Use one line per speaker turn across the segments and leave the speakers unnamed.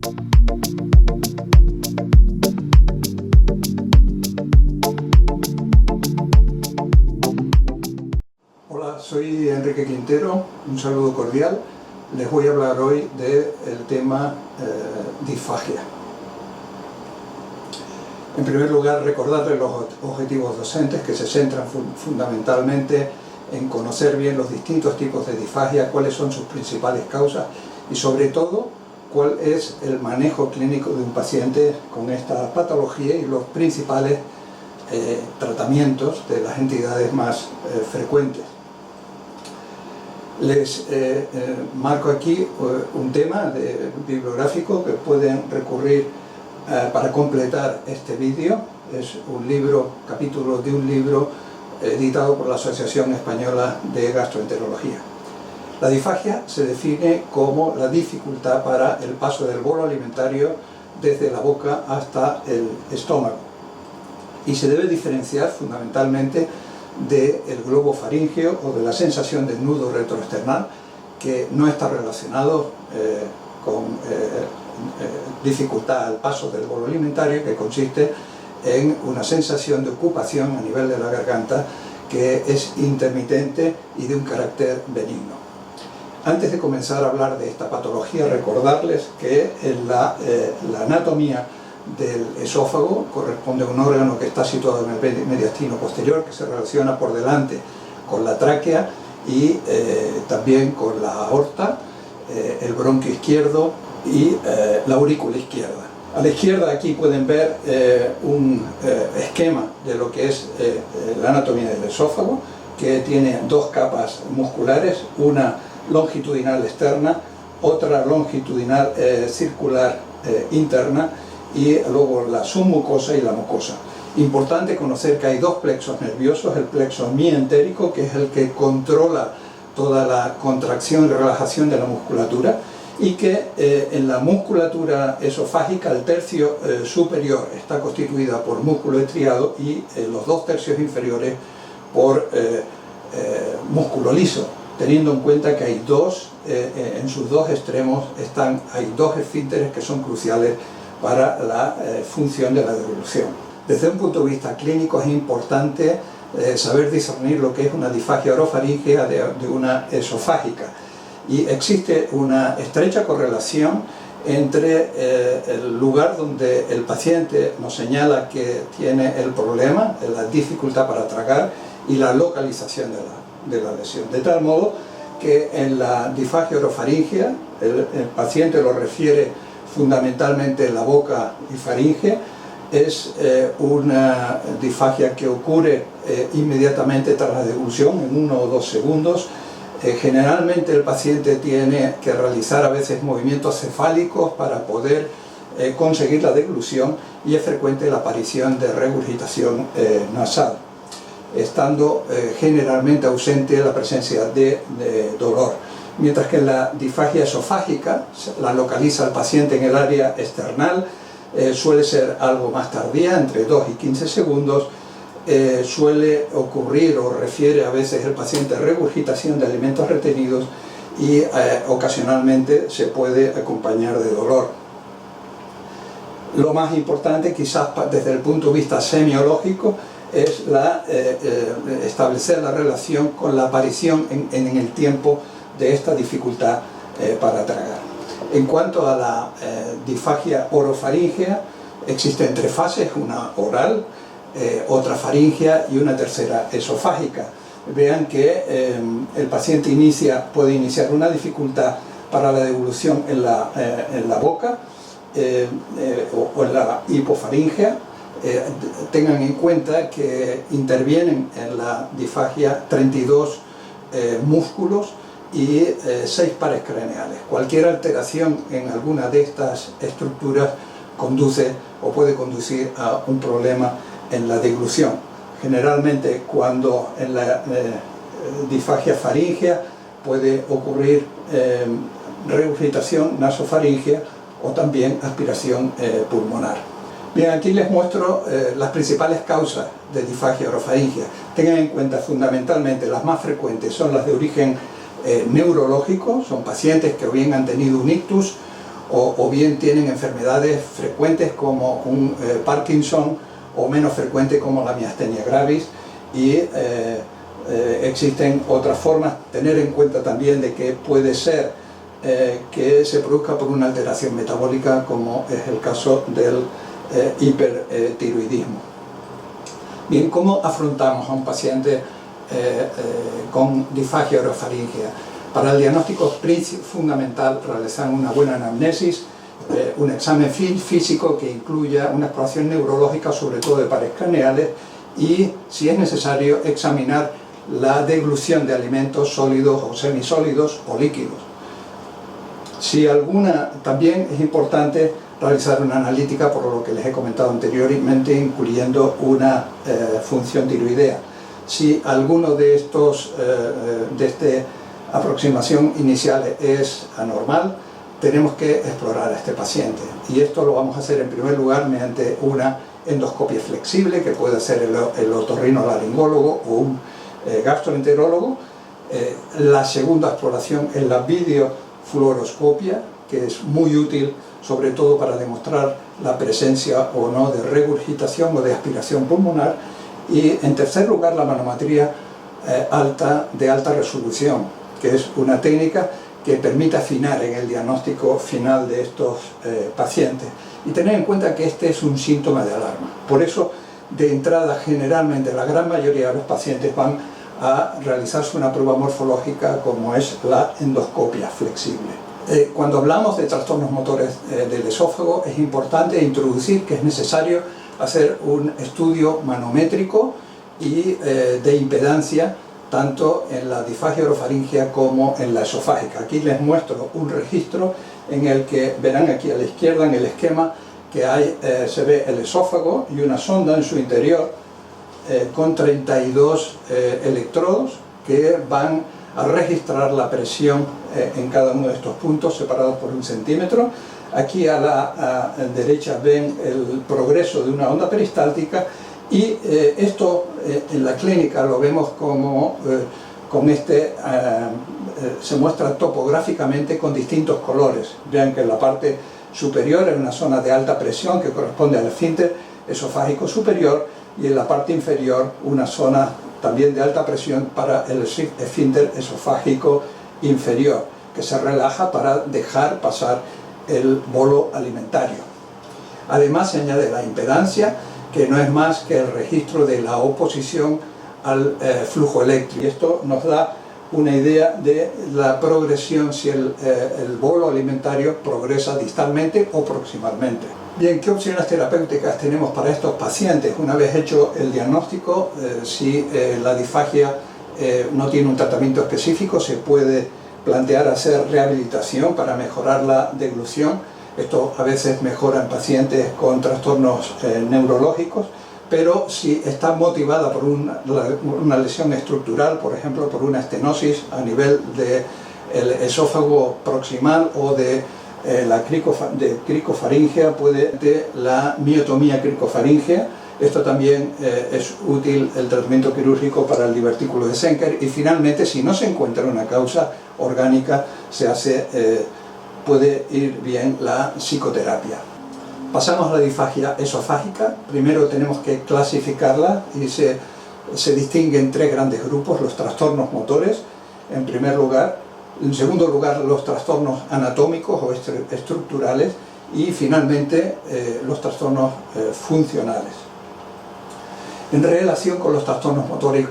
Hola, soy Enrique Quintero, un saludo cordial. Les voy a hablar hoy del tema disfagia. En primer lugar, recordarles los objetivos docentes que se centran fundamentalmente en conocer bien los distintos tipos de disfagia, cuáles son sus principales causas y sobre todo cuál es el manejo clínico de un paciente con esta patología y los principales tratamientos de las entidades más frecuentes. Les marco aquí un tema bibliográfico que pueden recurrir para completar este vídeo. Es un libro, capítulo de un libro editado por la Asociación Española de Gastroenterología. La disfagia se define como la dificultad para el paso del bolo alimentario desde la boca hasta el estómago y se debe diferenciar fundamentalmente del globo faríngeo o de la sensación del nudo retroesternal, que no está relacionado con dificultad al paso del bolo alimentario, que consiste en una sensación de ocupación a nivel de la garganta que es intermitente y de un carácter benigno. Antes de comenzar a hablar de esta patología, recordarles que en la anatomía del esófago corresponde a un órgano que está situado en el mediastino posterior, que se relaciona por delante con la tráquea y también con la aorta, el bronquio izquierdo y la aurícula izquierda. A la izquierda aquí pueden ver un esquema de lo que es la anatomía del esófago, que tiene dos capas musculares, una longitudinal externa, otra longitudinal circular interna, y luego la submucosa y la mucosa. Importante conocer que hay dos plexos nerviosos, el plexo mientérico, que es el que controla toda la contracción y relajación de la musculatura, y que en la musculatura esofágica el tercio superior está constituida por músculo estriado y los dos tercios inferiores por músculo liso, teniendo en cuenta que hay en sus dos extremos hay dos esfínteres que son cruciales para la función de la deglución. Desde un punto de vista clínico es importante saber discernir lo que es una disfagia orofaríngea de una esofágica, y existe una estrecha correlación entre el lugar donde el paciente nos señala que tiene el problema, la dificultad para tragar, y la localización de la lesión, de tal modo que en la disfagia orofaríngea el paciente lo refiere fundamentalmente en la boca y faringe. Es una disfagia que ocurre inmediatamente tras la deglución, en 1 o 2 segundos. Generalmente el paciente tiene que realizar a veces movimientos cefálicos para poder conseguir la deglución, y es frecuente la aparición de regurgitación nasal, estando generalmente ausente la presencia de dolor. Mientras que en la disfagia esofágica la localiza el paciente en el área external, suele ser algo más tardía, entre 2 y 15 segundos, suele ocurrir o refiere a veces el paciente regurgitación de alimentos retenidos y ocasionalmente se puede acompañar de dolor. Lo más importante, quizás desde el punto de vista semiológico, es establecer la relación con la aparición en el tiempo de esta dificultad para tragar. En cuanto a la disfagia orofaríngea, existen 3 fases, una oral, otra faríngea y una tercera esofágica. Vean que el paciente puede iniciar una dificultad para la deglución en la boca o en la hipofaringea. Tengan en cuenta que intervienen en la disfagia 32 músculos y 6 pares craneales. Cualquier alteración en alguna de estas estructuras conduce o puede conducir a un problema en la deglución. Generalmente, cuando en la disfagia faríngea puede ocurrir regurgitación nasofaríngea o también aspiración pulmonar. Bien, aquí les muestro las principales causas de disfagia orofaríngea. Tengan en cuenta fundamentalmente las más frecuentes son las de origen neurológico, son pacientes que o bien han tenido un ictus o bien tienen enfermedades frecuentes como un Parkinson, o menos frecuente como la miastenia gravis, y existen otras formas. Tener en cuenta también de que puede ser que se produzca por una alteración metabólica, como es el caso del hipertiroidismo. Bien, ¿cómo afrontamos a un paciente con disfagia orofaríngea? Para el diagnóstico es fundamental realizar una buena anamnesis, un examen físico que incluya una exploración neurológica, sobre todo de pares craneales, y, si es necesario, examinar la deglución de alimentos sólidos o semisólidos o líquidos. También es importante realizar una analítica, por lo que les he comentado anteriormente, incluyendo una función tiroidea. Si alguno de esta aproximación inicial es anormal, tenemos que explorar a este paciente, y esto lo vamos a hacer en primer lugar mediante una endoscopia flexible, que puede hacer el otorrinolaringólogo o un gastroenterólogo. La segunda exploración es la videofluoroscopia, que es muy útil sobre todo para demostrar la presencia o no de regurgitación o de aspiración pulmonar. Y en tercer lugar, la manometría de alta resolución, que es una técnica que permite afinar en el diagnóstico final de estos pacientes. Y tener en cuenta que este es un síntoma de alarma. Por eso, de entrada, generalmente la gran mayoría de los pacientes van a realizarse una prueba morfológica, como es la endoscopia flexible. Cuando hablamos de trastornos motores del esófago, es importante introducir que es necesario hacer un estudio manométrico y de impedancia, tanto en la disfagia orofaríngea como en la esofágica. Aquí les muestro un registro en el que verán aquí a la izquierda en el esquema que se ve el esófago y una sonda en su interior con 32 electrodos que van a registrar la presión en cada uno de estos puntos, separados por 1 centímetro. Aquí a la derecha ven el progreso de una onda peristáltica, y esto en la clínica lo vemos como se muestra topográficamente con distintos colores. Vean que en la parte superior es una zona de alta presión que corresponde al esfínter esofágico superior, y en la parte inferior una zona también de alta presión para el esfínter esofágico inferior, que se relaja para dejar pasar el bolo alimentario. Además, se añade la impedancia, que no es más que el registro de la oposición al flujo eléctrico. Y esto nos da una idea de la progresión, si el bolo alimentario progresa distalmente o proximalmente. Bien, ¿qué opciones terapéuticas tenemos para estos pacientes? Una vez hecho el diagnóstico, si la disfagia no tiene un tratamiento específico, se puede plantear hacer rehabilitación para mejorar la deglución. Esto a veces mejora en pacientes con trastornos neurológicos, pero si está motivada por una lesión estructural, por ejemplo por una estenosis a nivel del esófago proximal o de cricofaringea, puede ser la miotomía cricofaríngea. Esto también es útil, el tratamiento quirúrgico para el divertículo de Schenker. Y finalmente, si no se encuentra una causa orgánica, puede ir bien la psicoterapia. Pasamos a la disfagia esofágica. Primero tenemos que clasificarla, y se distinguen 3 grandes grupos: los trastornos motores, en primer lugar; en segundo lugar, los trastornos anatómicos o estructurales; y finalmente los trastornos funcionales. En relación con los trastornos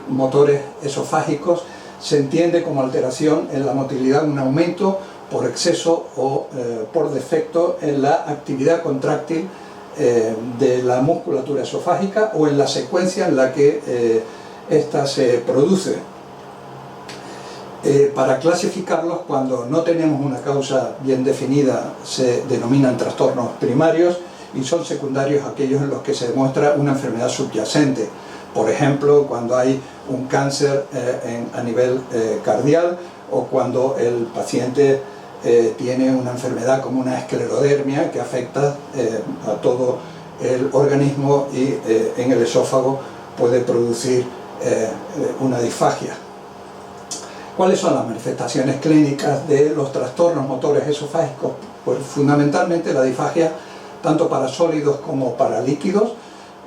motores esofágicos, se entiende como alteración en la motilidad un aumento por exceso o por defecto en la actividad contráctil de la musculatura esofágica, o en la secuencia en la que ésta se produce. Para clasificarlos, cuando no tenemos una causa bien definida, se denominan trastornos primarios, y son secundarios aquellos en los que se demuestra una enfermedad subyacente. Por ejemplo, cuando hay un cáncer a nivel cardial, o cuando el paciente tiene una enfermedad como una esclerodermia que afecta a todo el organismo, y en el esófago puede producir una disfagia. ¿Cuáles son las manifestaciones clínicas de los trastornos motores esofágicos? Pues fundamentalmente la disfagia, tanto para sólidos como para líquidos.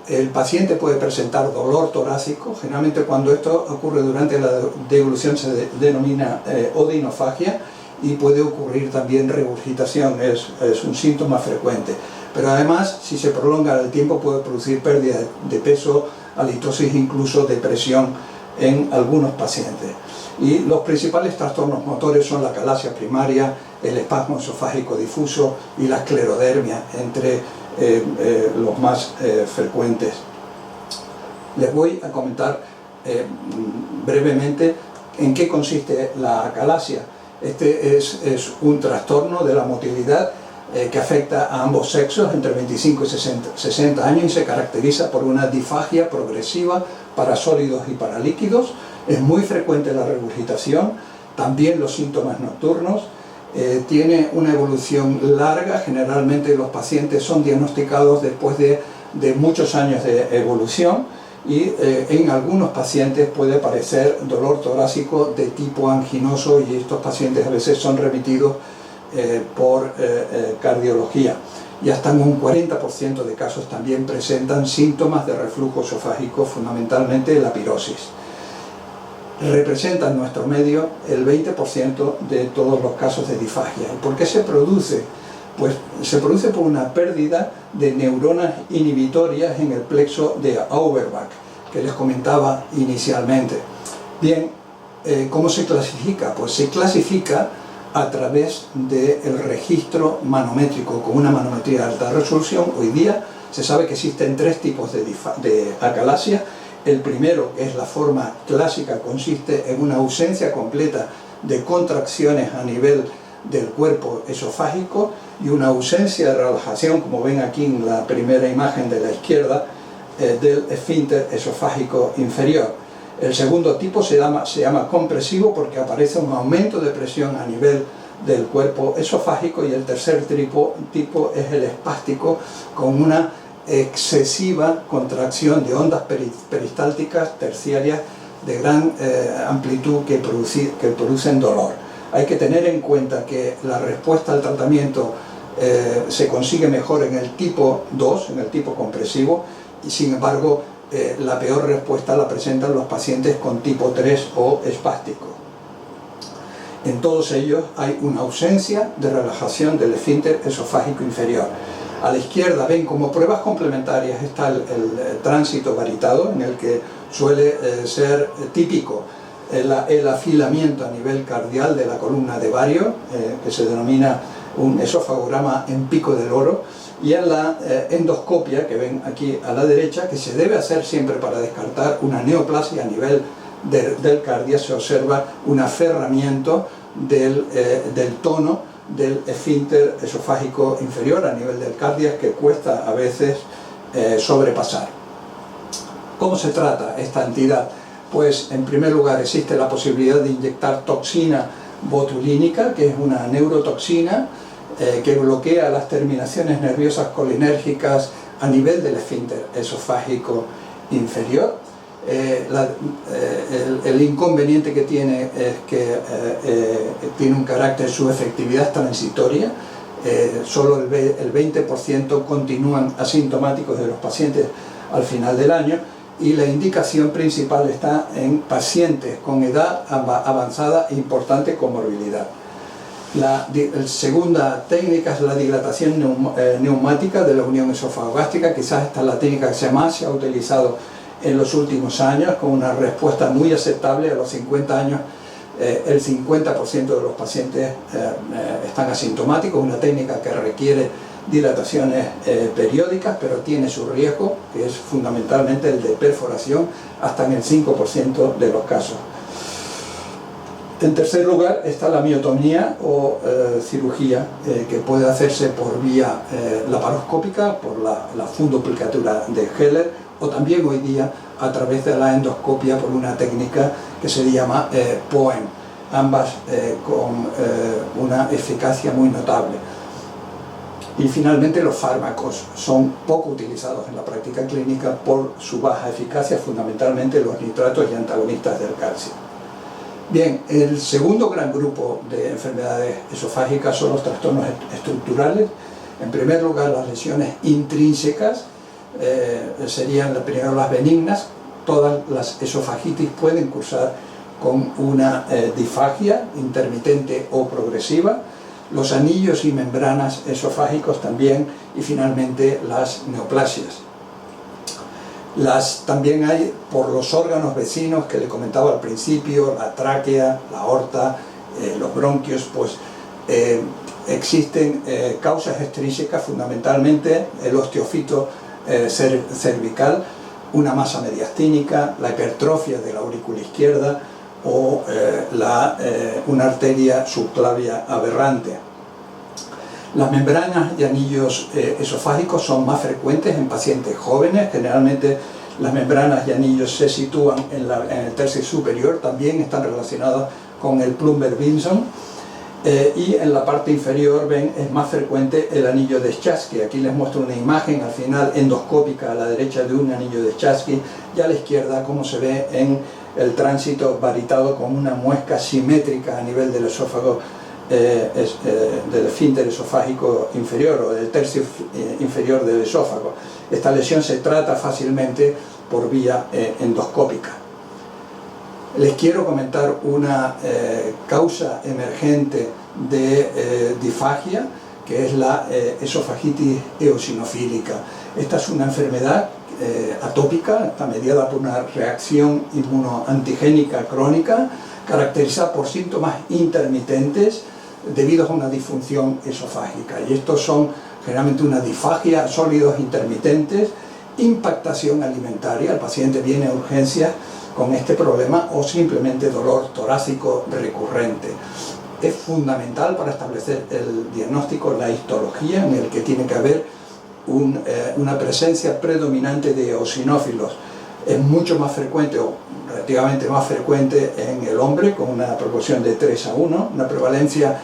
El paciente puede presentar dolor torácico, generalmente cuando esto ocurre durante la deglución se denomina odinofagia, y puede ocurrir también regurgitación, es un síntoma frecuente. Pero además, si se prolonga el tiempo, puede producir pérdida de peso, halitosis, incluso depresión en algunos pacientes. Y los principales trastornos motores son la calasia primaria, el espasmo esofágico difuso y la esclerodermia, entre los más frecuentes. Les voy a comentar brevemente en qué consiste la acalasia. Este es un trastorno de la motilidad que afecta a ambos sexos entre 25 y 60 años y se caracteriza por una disfagia progresiva para sólidos y para líquidos. Es muy frecuente la regurgitación, también los síntomas nocturnos. Tiene una evolución larga, generalmente los pacientes son diagnosticados después de muchos años de evolución, y en algunos pacientes puede aparecer dolor torácico de tipo anginoso, y estos pacientes a veces son remitidos por cardiología, y hasta en un 40% de casos también presentan síntomas de reflujo esofágico, fundamentalmente la pirosis. Representa en nuestro medio el 20% de todos los casos de disfagia. ¿Y por qué se produce? Pues se produce por una pérdida de neuronas inhibitorias en el plexo de Auerbach, que les comentaba inicialmente. Bien, ¿cómo se clasifica? Pues se clasifica a través del registro manométrico, con una manometría de alta resolución. Hoy día se sabe que existen tres tipos de acalasia. El primero, que es la forma clásica, consiste en una ausencia completa de contracciones a nivel del cuerpo esofágico y una ausencia de relajación, como ven aquí en la primera imagen de la izquierda, del esfínter esofágico inferior. El segundo tipo se llama compresivo porque aparece un aumento de presión a nivel del cuerpo esofágico, y el tercer tipo es el espástico, con una excesiva contracción de ondas peristálticas terciarias de gran amplitud que producen dolor. Hay que tener en cuenta que la respuesta al tratamiento se consigue mejor en el tipo 2, en el tipo compresivo, y sin embargo la peor respuesta la presentan los pacientes con tipo 3 o espástico. En todos ellos hay una ausencia de relajación del esfínter esofágico inferior. A la izquierda ven como pruebas complementarias está el tránsito varitado, en el que suele ser típico el afilamiento a nivel cardial de la columna de Vario, que se denomina un esofagograma en pico del oro, y en la endoscopia que ven aquí a la derecha, que se debe hacer siempre para descartar una neoplasia a nivel del cardia, se observa un aferramiento del tono del esfínter esofágico inferior a nivel del cardia, que cuesta a veces sobrepasar. ¿Cómo se trata esta entidad? Pues en primer lugar existe la posibilidad de inyectar toxina botulínica, que es una neurotoxina que bloquea las terminaciones nerviosas colinérgicas a nivel del esfínter esofágico inferior. El inconveniente que tiene es que tiene un carácter, su efectividad transitoria. Solo el 20% continúan asintomáticos de los pacientes al final del año, y la indicación principal está en pacientes con edad avanzada e importante comorbilidad. La segunda técnica es la dilatación neumática de la unión esofagogástrica. Quizás esta es la técnica que más se ha utilizado en los últimos años, con una respuesta muy aceptable. A los 50 años el 50% de los pacientes están asintomáticos, una técnica que requiere dilataciones periódicas, pero tiene su riesgo, que es fundamentalmente el de perforación, hasta en el 5% de los casos. En tercer lugar está la miotomía o cirugía, que puede hacerse por vía laparoscópica, por la fundoplicatura de Heller, o también hoy día a través de la endoscopia por una técnica que se llama POEM, ambas con una eficacia muy notable. Y finalmente los fármacos son poco utilizados en la práctica clínica por su baja eficacia, fundamentalmente los nitratos y antagonistas del calcio. Bien, el segundo gran grupo de enfermedades esofágicas son los trastornos estructurales. En primer lugar, las lesiones intrínsecas serían primero las benignas. Todas las esofagitis pueden cursar con una disfagia intermitente o progresiva, los anillos y membranas esofágicos también, y finalmente las neoplasias. También hay por los órganos vecinos que le comentaba al principio, la tráquea, la aorta, los bronquios, pues existen causas extrínsecas, fundamentalmente el osteofito cervical, una masa mediastínica, la hipertrofia de la aurícula izquierda o una arteria subclavia aberrante. Las membranas y anillos esofágicos son más frecuentes en pacientes jóvenes. Generalmente las membranas y anillos se sitúan en el tercio superior, también están relacionados con el Plummer-Vinson, y en la parte inferior, ven, es más frecuente el anillo de Chasky. Aquí les muestro una imagen al final endoscópica a la derecha de un anillo de Chasky y a la izquierda como se ve en el tránsito varitado con una muesca simétrica a nivel del esófago, del esfínter esofágico inferior o del tercio inferior del esófago. Esta lesión se trata fácilmente por vía endoscópica. Les quiero comentar una causa emergente de disfagia, que es la esofagitis eosinofílica. Esta es una enfermedad atópica, está mediada por una reacción inmunoantigénica crónica, caracterizada por síntomas intermitentes debido a una disfunción esofágica. Y estos son generalmente una disfagia, sólidos intermitentes, impactación alimentaria, el paciente viene a urgencias con este problema, o simplemente dolor torácico recurrente. Es fundamental para establecer el diagnóstico la histología, en el que tiene que haber una presencia predominante de eosinófilos. Es mucho más frecuente, o relativamente más frecuente en el hombre, con una proporción de 3:1, una prevalencia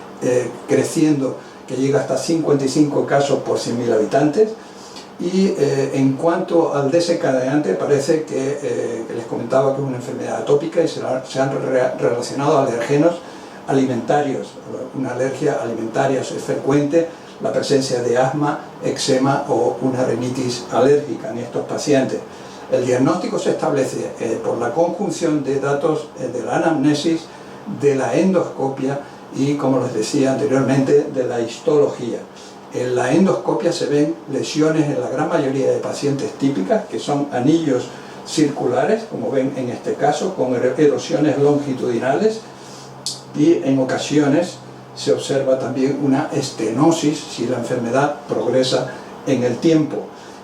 creciendo que llega hasta 55 casos por 100.000 habitantes. Y en cuanto al desencadenante, parece que les comentaba que es una enfermedad atópica y se han relacionado alergenos alimentarios. Una alergia alimentaria es frecuente, la presencia de asma, eczema o una rinitis alérgica en estos pacientes. El diagnóstico se establece por la conjunción de datos de la anamnesis, de la endoscopia y, como les decía anteriormente, de la histología. En la endoscopia se ven lesiones en la gran mayoría de pacientes típicas, que son anillos circulares, como ven en este caso, con erosiones longitudinales, y en ocasiones se observa también una estenosis si la enfermedad progresa en el tiempo.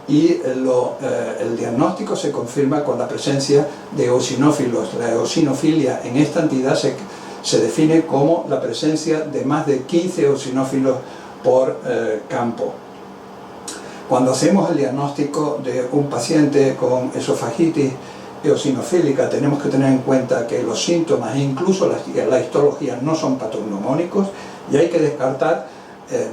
Y el diagnóstico se confirma con la presencia de eosinófilos. La eosinofilia en esta entidad se define como la presencia de más de 15 eosinófilos por campo. Cuando hacemos el diagnóstico de un paciente con esofagitis eosinofílica, tenemos que tener en cuenta que los síntomas e incluso la histología no son patognomónicos, y hay que descartar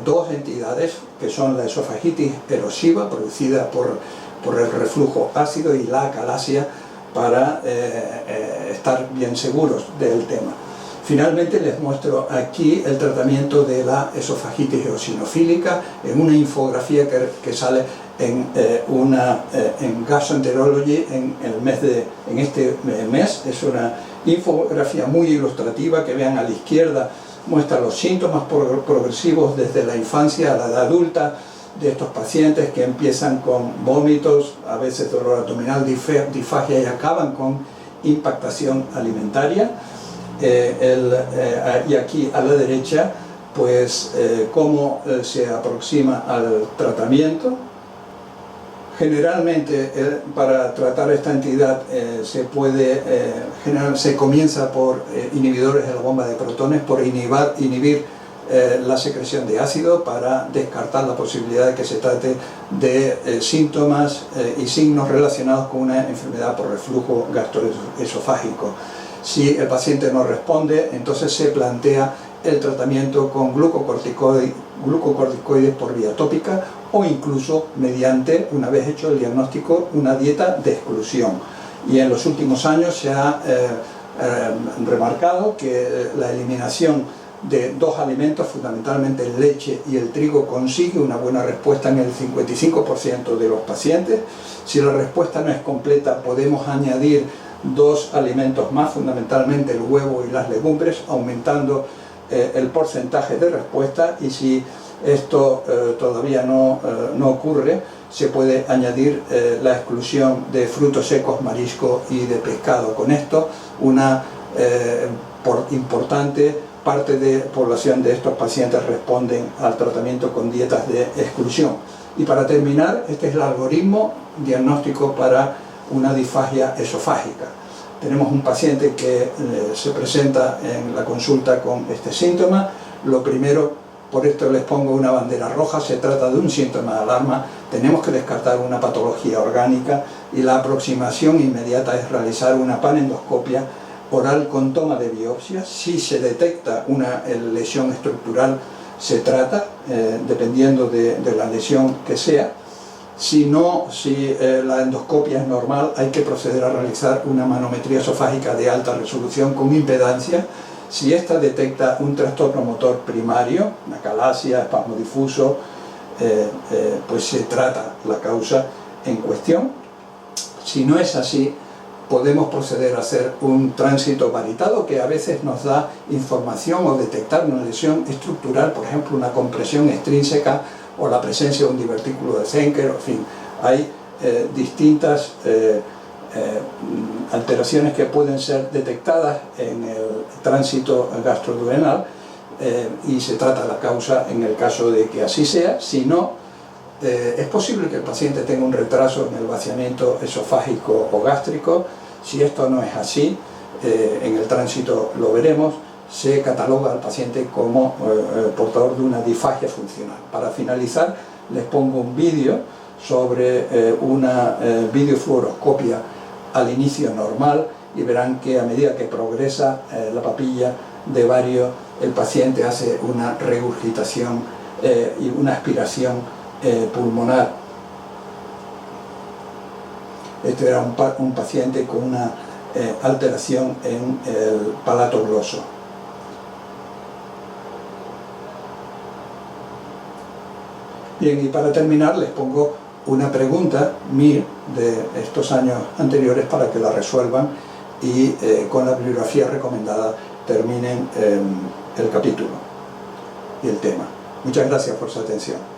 dos entidades, que son la esofagitis erosiva, producida por el reflujo ácido, y la acalasia, para estar bien seguros del tema. Finalmente les muestro aquí el tratamiento de la esofagitis eosinofílica en una infografía que sale en Gastroenterology en este mes. Es una infografía muy ilustrativa, que vean a la izquierda, muestra los síntomas progresivos desde la infancia a la edad adulta de estos pacientes, que empiezan con vómitos, a veces dolor abdominal, disfagia, y acaban con impactación alimentaria. Y aquí a la derecha, pues cómo se aproxima al tratamiento. Generalmente para tratar esta entidad se comienza por inhibidores de la bomba de protones, por inhibir la secreción de ácido, para descartar la posibilidad de que se trate de síntomas y signos relacionados con una enfermedad por reflujo gastroesofágico. Si el paciente no responde, entonces se plantea el tratamiento con glucocorticoides por vía tópica, o incluso mediante, una vez hecho el diagnóstico, una dieta de exclusión. Y en los últimos años se ha remarcado que la eliminación de dos alimentos, fundamentalmente el leche y el trigo, consigue una buena respuesta en el 55% de los pacientes. Si la respuesta no es completa, podemos añadir dos alimentos más, fundamentalmente el huevo y las legumbres, aumentando el porcentaje de respuesta, y si esto todavía no ocurre, se puede añadir la exclusión de frutos secos, marisco y de pescado. Con esto, una importante parte de población de estos pacientes responden al tratamiento con dietas de exclusión. Y para terminar, este es el algoritmo diagnóstico para una disfagia esofágica. Tenemos un paciente que se presenta en la consulta con este síntoma. Lo primero, por esto les pongo una bandera roja, se trata de un síntoma de alarma. Tenemos que descartar una patología orgánica y la aproximación inmediata es realizar una panendoscopia oral con toma de biopsia. Si se detecta una lesión estructural, se trata, dependiendo de la lesión que sea. Si no, si la endoscopia es normal, hay que proceder a realizar una manometría esofágica de alta resolución con impedancia. Si esta detecta un trastorno motor primario, una acalasia, espasmo difuso, pues se trata la causa en cuestión. Si no es así, podemos proceder a hacer un tránsito varitado que a veces nos da información o detectar una lesión estructural, por ejemplo una compresión extrínseca o la presencia de un divertículo de Zenker. En fin, hay distintas alteraciones que pueden ser detectadas en el tránsito gastroduodenal y se trata la causa en el caso de que así sea. Si no, es posible que el paciente tenga un retraso en el vaciamiento esofágico o gástrico. Si esto no es así, en el tránsito lo veremos, se cataloga al paciente como portador de una disfagia funcional. Para finalizar, les pongo un vídeo sobre una videofluoroscopia al inicio normal, y verán que a medida que progresa la papilla de Vario, el paciente hace una regurgitación y una aspiración pulmonar. Este era un paciente con una alteración en el palato gloso. Bien, y para terminar les pongo una pregunta MIR de estos años anteriores para que la resuelvan y con la bibliografía recomendada terminen el capítulo y el tema. Muchas gracias por su atención.